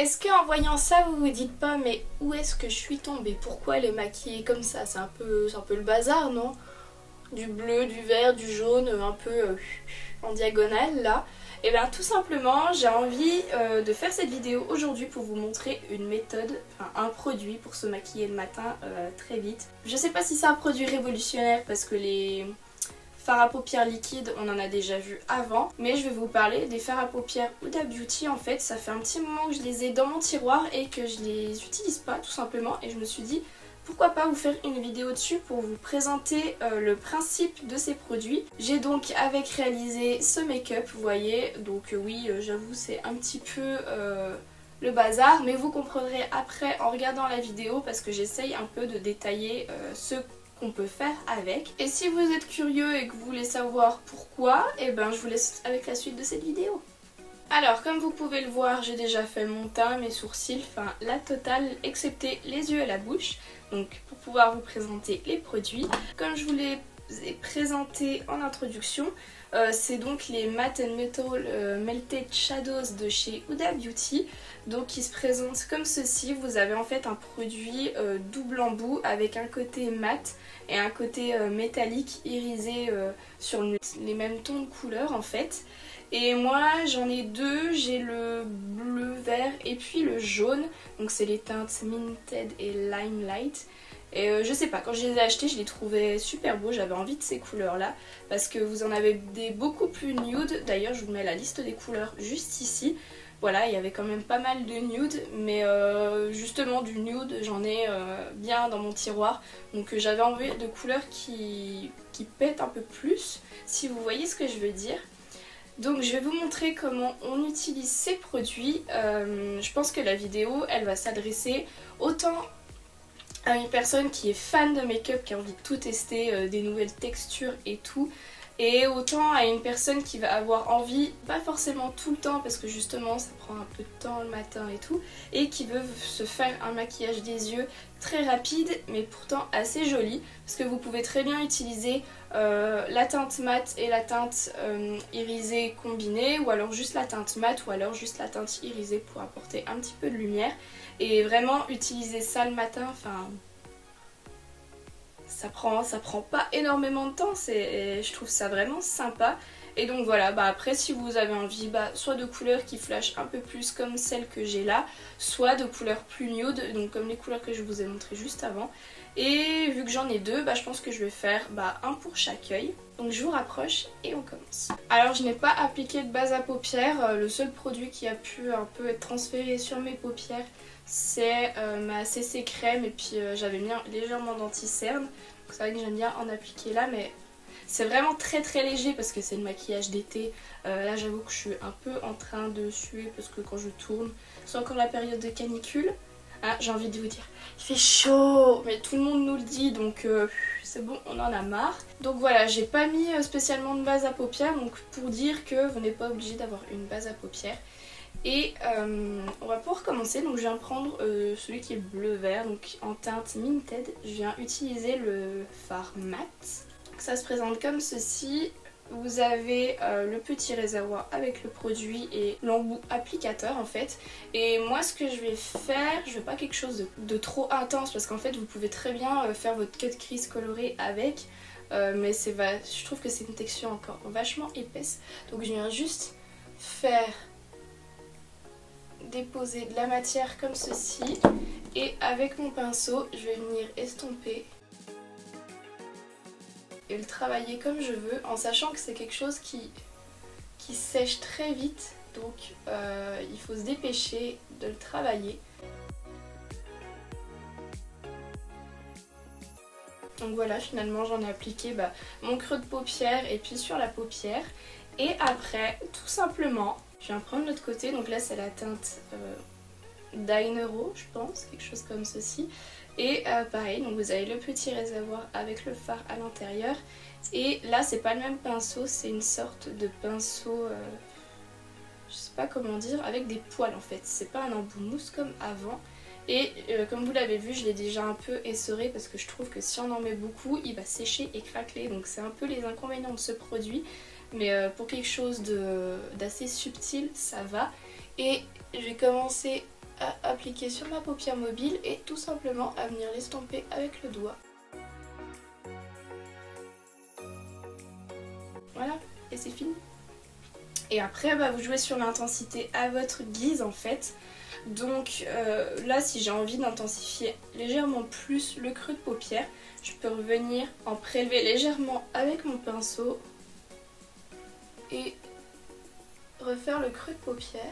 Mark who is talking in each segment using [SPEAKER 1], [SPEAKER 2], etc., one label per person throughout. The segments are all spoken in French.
[SPEAKER 1] Est-ce qu'en voyant ça vous vous dites pas mais où est-ce que je suis tombée? Pourquoi elle est maquillée comme ça? C'est un peu le bazar, non? Du bleu, du vert, du jaune, un peu en diagonale là. Et bien tout simplement j'ai envie de faire cette vidéo aujourd'hui pour vous montrer une méthode, enfin un produit pour se maquiller le matin très vite. Je sais pas si c'est un produit révolutionnaire parce que les fards à paupières liquides on en a déjà vu avant, mais je vais vous parler des fards à paupières Huda Beauty. En fait ça fait un petit moment que je les ai dans mon tiroir et que je les utilise pas tout simplement, et je me suis dit pourquoi pas vous faire une vidéo dessus pour vous présenter le principe de ces produits. J'ai donc réalisé ce make-up, vous voyez, donc oui j'avoue c'est un petit peu le bazar, mais vous comprendrez après en regardant la vidéo parce que j'essaye un peu de détailler ce qu'on peut faire avec. Et si vous êtes curieux et que vous voulez savoir pourquoi, et ben je vous laisse avec la suite de cette vidéo. Alors comme vous pouvez le voir, j'ai déjà fait mon teint, mes sourcils, enfin la totale excepté les yeux et la bouche. Donc pour pouvoir vous présenter les produits, comme je vous les ai présentés en introduction, c'est donc les Matte & Metal Melted Shadows de chez Huda Beauty. Donc ils se présentent comme ceci. Vous avez en fait un produit double embout avec un côté mat et un côté métallique irisé sur les mêmes tons de couleur en fait. Et moi j'en ai deux, j'ai le bleu vert et puis le jaune, donc c'est les teintes Minted et Limelight. Et je sais pas, quand je les ai achetés je les trouvais super beaux, j'avais envie de ces couleurs là parce que vous en avez des beaucoup plus nude. D'ailleurs je vous mets la liste des couleurs juste ici. Voilà, il y avait quand même pas mal de nude, mais justement du nude j'en ai bien dans mon tiroir, donc j'avais envie de couleurs qui pètent un peu plus, si vous voyez ce que je veux dire. Donc je vais vous montrer comment on utilise ces produits. Je pense que la vidéo elle va s'adresser autant à une personne qui est fan de make-up, qui a envie de tout tester, des nouvelles textures et tout, et autant à une personne qui va avoir envie, pas forcément tout le temps parce que justement ça prend un peu de temps le matin et tout, et qui veut se faire un maquillage des yeux très rapide mais pourtant assez joli, parce que vous pouvez très bien utiliser la teinte mat et la teinte irisée combinée, ou alors juste la teinte mat ou alors juste la teinte irisée pour apporter un petit peu de lumière, et vraiment utiliser ça le matin, enfin ça prend pas énormément de temps, je trouve ça vraiment sympa. Et donc voilà, bah après si vous avez envie soit de couleurs qui flashent un peu plus comme celle que j'ai là, soit de couleurs plus nude, donc comme les couleurs que je vous ai montrées juste avant. Et vu que j'en ai deux, je pense que je vais faire un pour chaque œil. Donc je vous rapproche et on commence. Alors je n'ai pas appliqué de base à paupières, le seul produit qui a pu un peu être transféré sur mes paupières c'est ma CC crème, et puis j'avais mis légèrement d'anti-cerne. C'est vrai que j'aime bien en appliquer là, mais c'est vraiment très très léger parce que c'est le maquillage d'été. Là j'avoue que je suis un peu en train de suer parce que quand je tourne, c'est encore la période de canicule. Ah, j'ai envie de vous dire, il fait chaud, mais tout le monde nous le dit, donc c'est bon, on en a marre. Donc voilà, j'ai pas mis spécialement de base à paupières, donc pour dire que vous n'êtes pas obligé d'avoir une base à paupières. Et on va pouvoir commencer. Donc je viens prendre celui qui est bleu-vert, donc en teinte Minted. Je viens utiliser le fard mat. Ça se présente comme ceci. Vous avez le petit réservoir avec le produit et l'embout applicateur en fait. Et moi ce que je vais faire, je veux pas quelque chose de trop intense parce qu'en fait vous pouvez très bien faire votre cut crease colorée avec. Mais je trouve que c'est une texture encore vachement épaisse. Donc je viens juste déposer de la matière comme ceci, et avec mon pinceau je vais venir estomper et le travailler comme je veux, en sachant que c'est quelque chose qui sèche très vite, donc il faut se dépêcher de le travailler. Donc voilà, finalement j'en ai appliqué mon creux de paupière et puis sur la paupière, et après tout simplement je viens prendre l'autre côté. Donc là c'est la teinte Dinero je pense, quelque chose comme ceci. Et pareil, donc vous avez le petit réservoir avec le fard à l'intérieur. Et là c'est pas le même pinceau, c'est une sorte de pinceau, je sais pas comment dire, avec des poils en fait. C'est pas un embout mousse comme avant. Et comme vous l'avez vu, je l'ai déjà un peu essoré parce que je trouve que si on en met beaucoup, il va sécher et craqueler. Donc c'est un peu les inconvénients de ce produit. Mais pour quelque chose d'assez subtil, ça va. Et je vais commencer à appliquer sur ma paupière mobile et tout simplement à venir l'estomper avec le doigt. Voilà, et c'est fini. Et après, vous jouez sur l'intensité à votre guise en fait. Donc là, si j'ai envie d'intensifier légèrement plus le creux de paupière, je peux revenir en prélever légèrement avec mon pinceau et refaire le creux de paupière.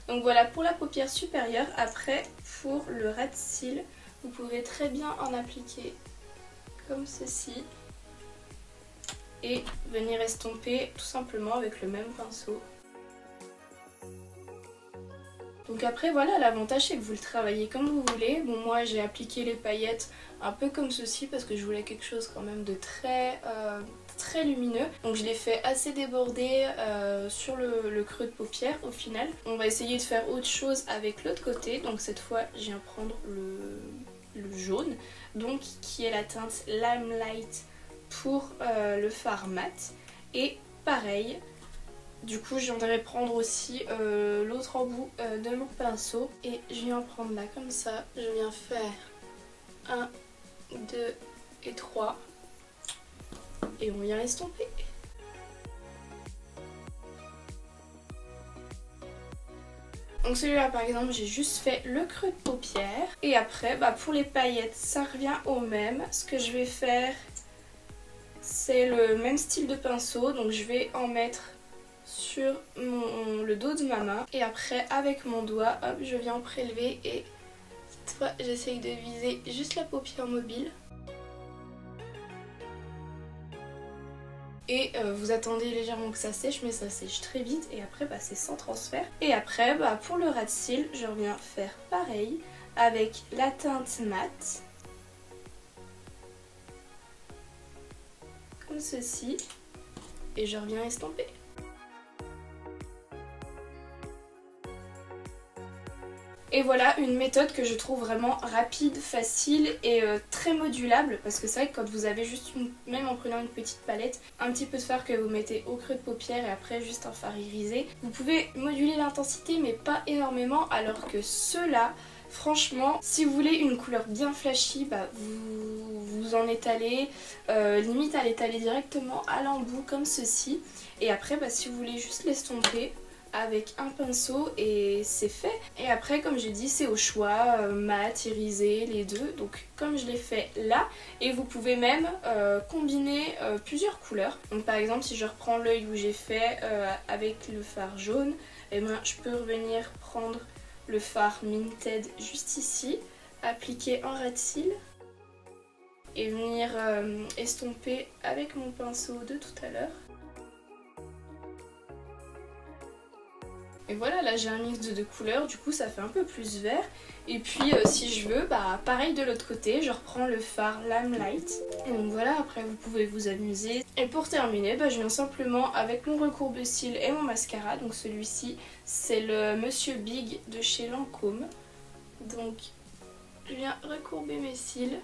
[SPEAKER 1] Donc voilà pour la paupière supérieure. Après, pour le ras de cils, vous pouvez très bien en appliquer comme ceci et venir estomper tout simplement avec le même pinceau. Donc après voilà, l'avantage c'est que vous le travaillez comme vous voulez. Bon, moi j'ai appliqué les paillettes un peu comme ceci parce que je voulais quelque chose quand même de très lumineux. Donc je l'ai fait assez déborder sur le creux de paupière au final. On va essayer de faire autre chose avec l'autre côté. Donc cette fois je viens prendre le jaune, donc qui est la teinte Limelight pour le fard mat. Et pareil, du coup je viendrai prendre aussi l'autre embout de mon pinceau et je viens prendre là comme ça. Je viens faire 1, 2 et 3 et on vient estomper. Donc celui-là par exemple j'ai juste fait le creux de paupière. Et après pour les paillettes ça revient au même. Ce que je vais faire c'est le même style de pinceau. Donc je vais en mettre sur le dos de ma main. Et après avec mon doigt hop, je viens en prélever et cette fois j'essaye de viser juste la paupière mobile. Et vous attendez légèrement que ça sèche, mais ça sèche très vite et après c'est sans transfert. Et après pour le ras de cils, je reviens faire pareil avec la teinte mat. Comme ceci. Et je reviens estomper. Et voilà une méthode que je trouve vraiment rapide, facile et très modulable. Parce que c'est vrai que quand vous avez juste même en prenant une petite palette, un petit peu de fard que vous mettez au creux de paupière et après juste un fard irisé, vous pouvez moduler l'intensité mais pas énormément. Alors que ceux-là, franchement, si vous voulez une couleur bien flashy, vous en étalez, limite à l'étaler directement à l'embout comme ceci. Et après si vous voulez juste l'estomper avec un pinceau et c'est fait. Et après comme j'ai dit c'est au choix, mat, irisé, les deux. Donc comme je l'ai fait là, et vous pouvez même combiner plusieurs couleurs. Donc par exemple si je reprends l'œil où j'ai fait avec le fard jaune, et je peux revenir prendre le fard Minted juste ici, appliquer un ras de cils et venir estomper avec mon pinceau de tout à l'heure. Et voilà, là j'ai un mix de deux couleurs, du coup ça fait un peu plus vert. Et puis si je veux, pareil de l'autre côté, je reprends le fard Limelight. Et donc voilà, après vous pouvez vous amuser. Et pour terminer, je viens simplement avec mon recourbe-cils et mon mascara. Donc celui-ci, c'est le Monsieur Big de chez Lancôme. Donc je viens recourber mes cils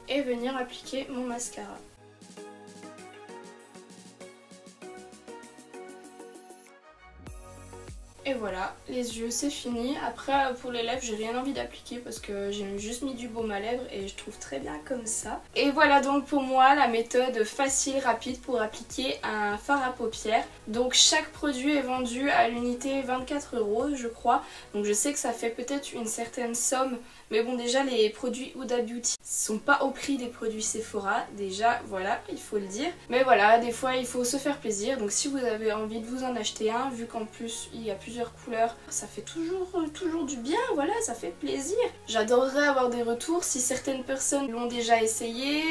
[SPEAKER 1] et venir appliquer mon mascara. Et voilà, les yeux c'est fini. Après pour les lèvres j'ai rien envie d'appliquer parce que j'ai juste mis du baume à lèvres et je trouve très bien comme ça. Et voilà donc pour moi la méthode facile, rapide pour appliquer un fard à paupières. Donc chaque produit est vendu à l'unité 24 € je crois. Donc je sais que ça fait peut-être une certaine somme. Mais bon déjà les produits Huda Beauty sont pas au prix des produits Sephora. Déjà voilà, il faut le dire. Mais voilà, des fois il faut se faire plaisir. Donc si vous avez envie de vous en acheter un, vu qu'en plus il y a plusieurs couleurs, ça fait toujours du bien, voilà, ça fait plaisir. J'adorerais avoir des retours si certaines personnes l'ont déjà essayé,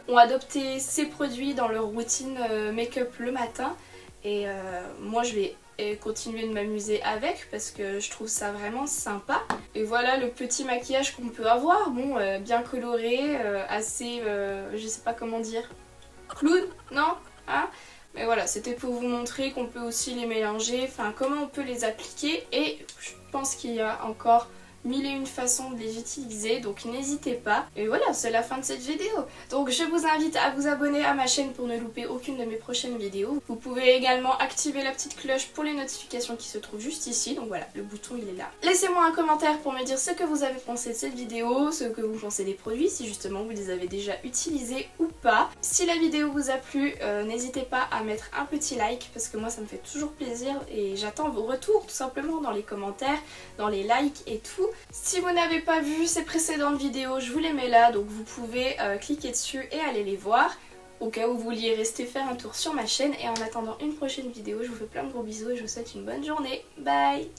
[SPEAKER 1] ont adopté ces produits dans leur routine make-up le matin. Et moi je vais continuer de m'amuser avec parce que je trouve ça vraiment sympa. Et voilà le petit maquillage qu'on peut avoir, bon bien coloré, assez, je sais pas comment dire, clown, non hein. Mais voilà, c'était pour vous montrer qu'on peut aussi les mélanger, enfin comment on peut les appliquer. Et je pense qu'il y a encore mille et une façons de les utiliser, donc n'hésitez pas. Et voilà, c'est la fin de cette vidéo. Donc je vous invite à vous abonner à ma chaîne pour ne louper aucune de mes prochaines vidéos. Vous pouvez également activer la petite cloche pour les notifications qui se trouvent juste ici, donc voilà, le bouton il est là. Laissez-moi un commentaire pour me dire ce que vous avez pensé de cette vidéo, ce que vous pensez des produits, si justement vous les avez déjà utilisés ou pas. Si la vidéo vous a plu, n'hésitez pas à mettre un petit like parce que moi ça me fait toujours plaisir et j'attends vos retours tout simplement dans les commentaires, dans les likes et tout. Si vous n'avez pas vu ces précédentes vidéos, je vous les mets là, donc vous pouvez cliquer dessus et aller les voir au cas où vous vouliez rester faire un tour sur ma chaîne. Et en attendant une prochaine vidéo, je vous fais plein de gros bisous et je vous souhaite une bonne journée. Bye!